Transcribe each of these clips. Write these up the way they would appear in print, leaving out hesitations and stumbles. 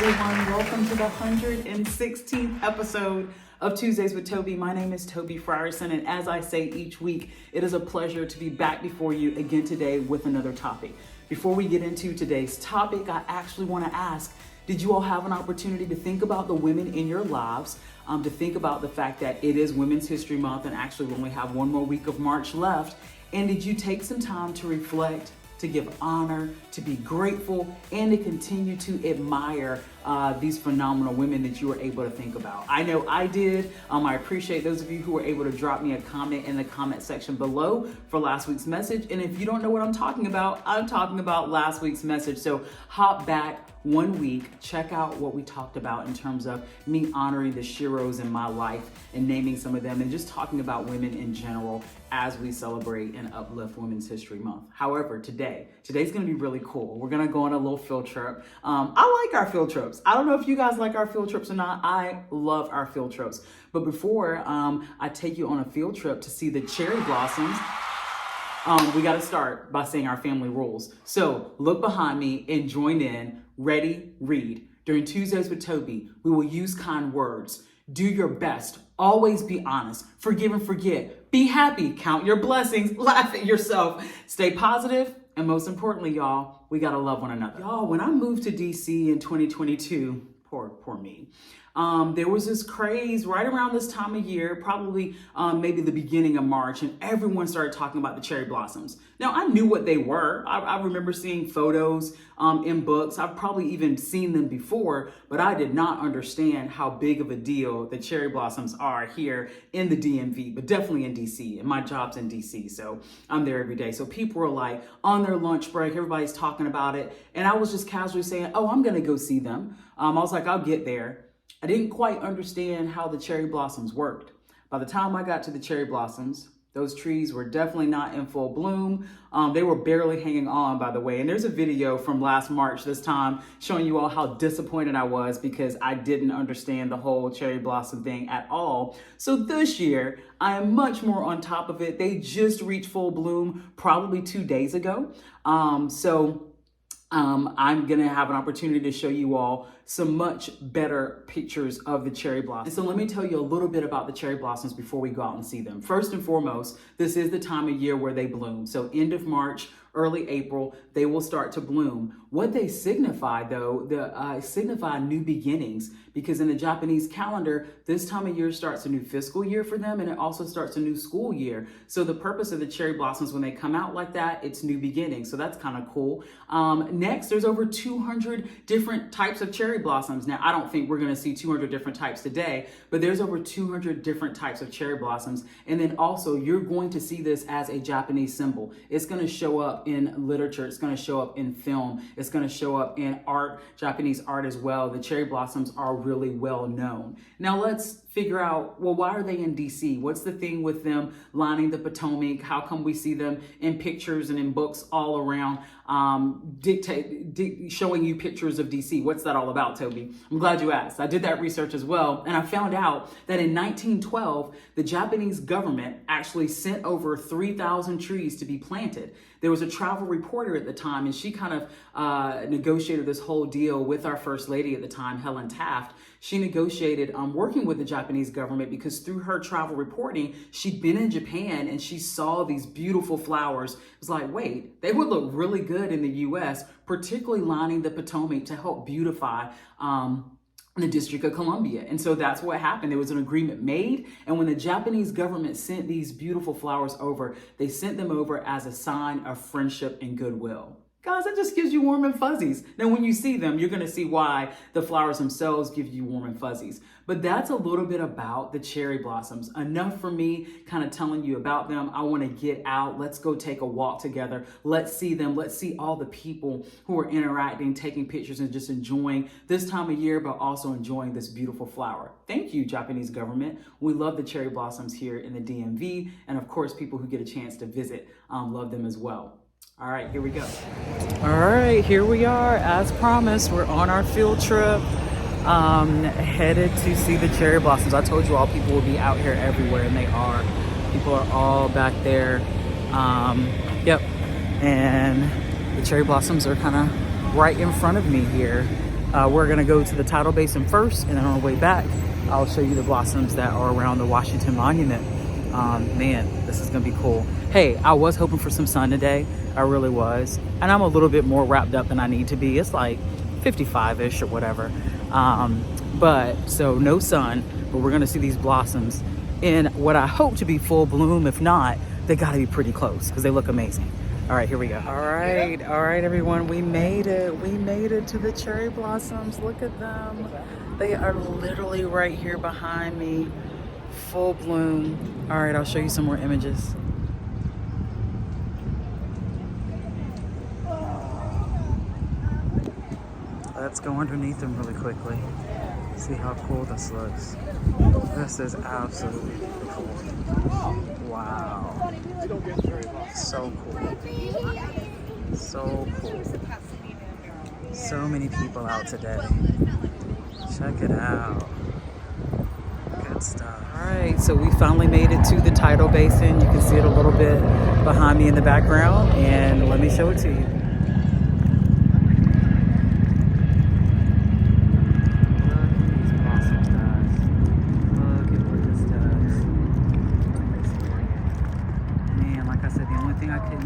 everyone. Welcome to the 116th episode of Tuesdays with Tobe. My name is Tobe Frierson, and as I say each week, it is a pleasure to be back before you again today with another topic. Before we get into today's topic, I actually want to ask, did you all have an opportunity to think about the women in your lives, to think about the fact that it is Women's History Month and actually we only have one more week of March left? And did you take some time to reflect, to give honor, to be grateful, and to continue to admire these phenomenal women that you were able to think about? I know I did. I appreciate those of you who were able to drop me a comment in the comment section below for last week's message. And if you don't know what I'm talking about last week's message. So hop back 1 week, check out what we talked about in terms of me honoring the sheroes in my life and naming some of them and just talking about women in general as we celebrate and uplift Women's History Month. However, today's gonna be really cool. We're gonna go on a little field trip. I like our field trips. I don't know if you guys like our field trips or not. I love our field trips. But before I take you on a field trip to see the cherry blossoms, we gotta start by saying our family rules. So look behind me and join in. Ready, read. During Tuesdays with Tobe, we will use kind words. Do your best. Always be honest. Forgive and forget. Be happy. Count your blessings. Laugh at yourself. Stay positive. And most importantly, y'all, we gotta love one another. Y'all, when I moved to DC in 2022, poor me. There was this craze right around this time of year, probably maybe the beginning of March, and everyone started talking about the cherry blossoms. Now, I knew what they were. I remember seeing photos in books. I've probably even seen them before, but I did not understand how big of a deal the cherry blossoms are here in the DMV, but definitely in DC. And my job's in DC, so I'm there every day. So people were like on their lunch break, everybody's talking about it. And I was just casually saying, oh, I'm gonna go see them. I was like, I'll get there. I didn't quite understand how the cherry blossoms worked. By the time I got to the cherry blossoms, those trees were definitely not in full bloom. They were barely hanging on, by the way. And there's a video from last March this time showing you all how disappointed I was because I didn't understand the whole cherry blossom thing at all. So this year, I am much more on top of it. They just reached full bloom probably 2 days ago. I'm gonna have an opportunity to show you all some much better pictures of the cherry blossoms. So let me tell you a little bit about the cherry blossoms before we go out and see them. First and foremost, this is the time of year where they bloom. So end of March, early April, they will start to bloom. What they signify though, signify new beginnings, because in the Japanese calendar, this time of year starts a new fiscal year for them, and it also starts a new school year. So the purpose of the cherry blossoms, when they come out like that, it's new beginnings. So that's kind of cool. Next, there's over 200 different types of cherry blossoms. Now, I don't think we're gonna see 200 different types today, but there's over 200 different types of cherry blossoms. And then also, you're going to see this as a Japanese symbol. It's gonna show up in literature, it's gonna show up in film, it's gonna show up in art, Japanese art as well. The cherry blossoms are really well known. Now let's figure out, well, why are they in DC? What's the thing with them lining the Potomac? How come we see them in pictures and in books all around, showing you pictures of DC? What's that all about, Tobe? I'm glad you asked. I did that research as well, and I found out that in 1912, the Japanese government actually sent over 3,000 trees to be planted. There was a travel reporter at the time, and she kind of negotiated this whole deal with our First Lady at the time, Helen Taft. She negotiated working with the Japanese government because through her travel reporting, she'd been in Japan and she saw these beautiful flowers. It was like, wait, they would look really good in the US, particularly lining the Potomac to help beautify the District of Columbia. And so that's what happened. There was an agreement made. And when the Japanese government sent these beautiful flowers over, they sent them over as a sign of friendship and goodwill. Guys, that just gives you warm and fuzzies. Now, when you see them, you're gonna see why the flowers themselves give you warm and fuzzies. But that's a little bit about the cherry blossoms. Enough for me kind of telling you about them. I wanna get out. Let's go take a walk together. Let's see them. Let's see all the people who are interacting, taking pictures, and just enjoying this time of year, but also enjoying this beautiful flower. Thank you, Japanese government. We love the cherry blossoms here in the DMV. And of course, people who get a chance to visit love them as well. All right, here we go. All right, here we are. As promised, we're on our field trip, headed to see the cherry blossoms. I told you all people will be out here everywhere, and they are. People are all back there. Yep, and the cherry blossoms are kind of right in front of me here. We're gonna go to the tidal basin first, and then on the way back, I'll show you the blossoms that are around the Washington Monument. Man, this is gonna be cool. Hey, I was hoping for some sun today. I really was. And I'm a little bit more wrapped up than I need to be. It's like 55-ish or whatever. So no sun, but we're gonna see these blossoms in what I hope to be full bloom. If not, they gotta be pretty close because they look amazing. All right, here we go. All right, everyone, we made it. We made it to the cherry blossoms. Look at them. They are literally right here behind me, full bloom. All right, I'll show you some more images. Let's go underneath them really quickly. See how cool this looks. This is absolutely beautiful. Wow. So cool. So cool. So many people out today. Check it out. Good stuff. All right, so we finally made it to the tidal basin. You can see it a little bit behind me in the background, and let me show it to you.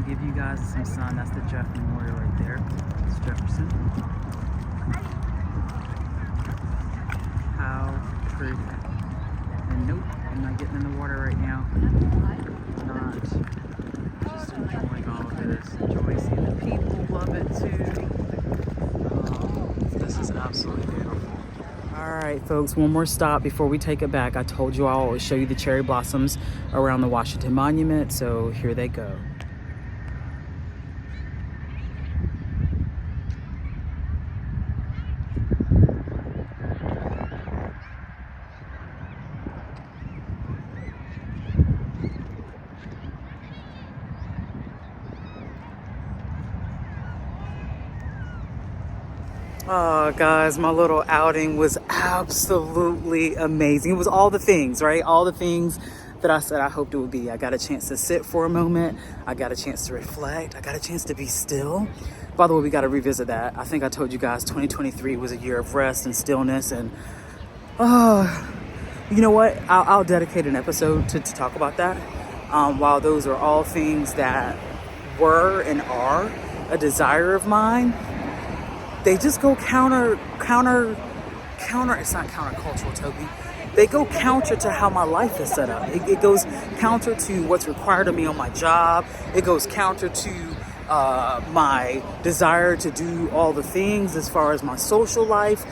Give you guys some sun. That's the Jeff Memorial right there. It's Jefferson. How pretty. And nope, I'm not getting in the water right now. Not just enjoying all of this. Enjoy seeing the people. Love it too. This is absolutely beautiful. All right, folks, one more stop before we take it back. I told you I'll always show you the cherry blossoms around the Washington Monument, so here they go. Oh, guys, my little outing was absolutely amazing. It was all the things, right? All the things that I said I hoped it would be. I got a chance to sit for a moment. I got a chance to reflect. I got a chance to be still. By the way, we got to revisit that. I think I told you guys 2023 was a year of rest and stillness. And, you know what? I'll dedicate an episode to talk about that. While those are all things that were and are a desire of mine, they just go counter, it's not countercultural, Toby. They go counter to how my life is set up. It goes counter to what's required of me on my job. It goes counter to my desire to do all the things as far as my social life.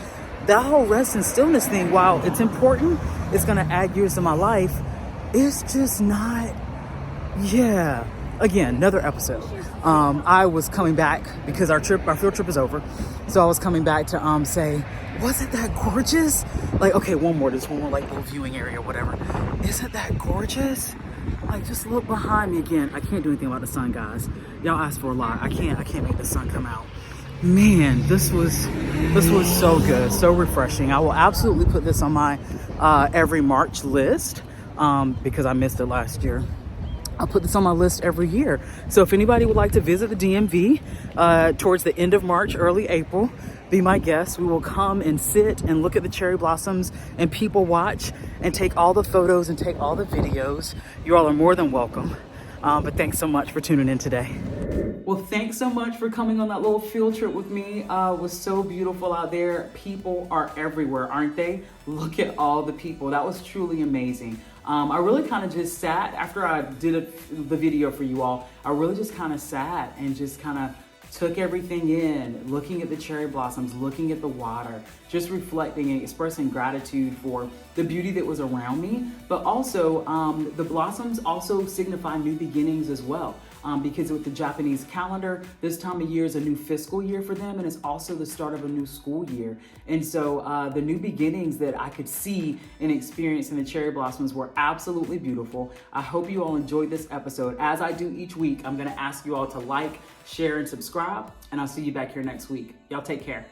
That whole rest and stillness thing, while it's important, it's gonna add years to my life, it's just not, Again, another episode. I was coming back because our field trip is over. So I was coming back to say, wasn't that gorgeous? Like, okay, one more like little viewing area or whatever. Isn't that gorgeous? Like, just look behind me again. I can't do anything about the sun, guys. Y'all asked for a lot. I can't make the sun come out. Man, this was so good, so refreshing. I will absolutely put this on my every March list because I missed it last year. I'll put this on my list every year. So if anybody would like to visit the DMV towards the end of March, early April, be my guest. We will come and sit and look at the cherry blossoms and people watch and take all the photos and take all the videos. You all are more than welcome. But thanks so much for tuning in today. Well, thanks so much for coming on that little field trip with me. It was so beautiful out there. People are everywhere, aren't they? Look at all the people. That was truly amazing. I really kind of just sat after I did the video for you all. I really just kind of sat and just kind of took everything in, looking at the cherry blossoms, looking at the water, just reflecting and expressing gratitude for the beauty that was around me. But also, the blossoms also signify new beginnings as well. Because with the Japanese calendar, this time of year is a new fiscal year for them, and it's also the start of a new school year. And so the new beginnings that I could see and experience in the cherry blossoms were absolutely beautiful. I hope you all enjoyed this episode. As I do each week, I'm gonna ask you all to like, share, and subscribe, and I'll see you back here next week. Y'all take care.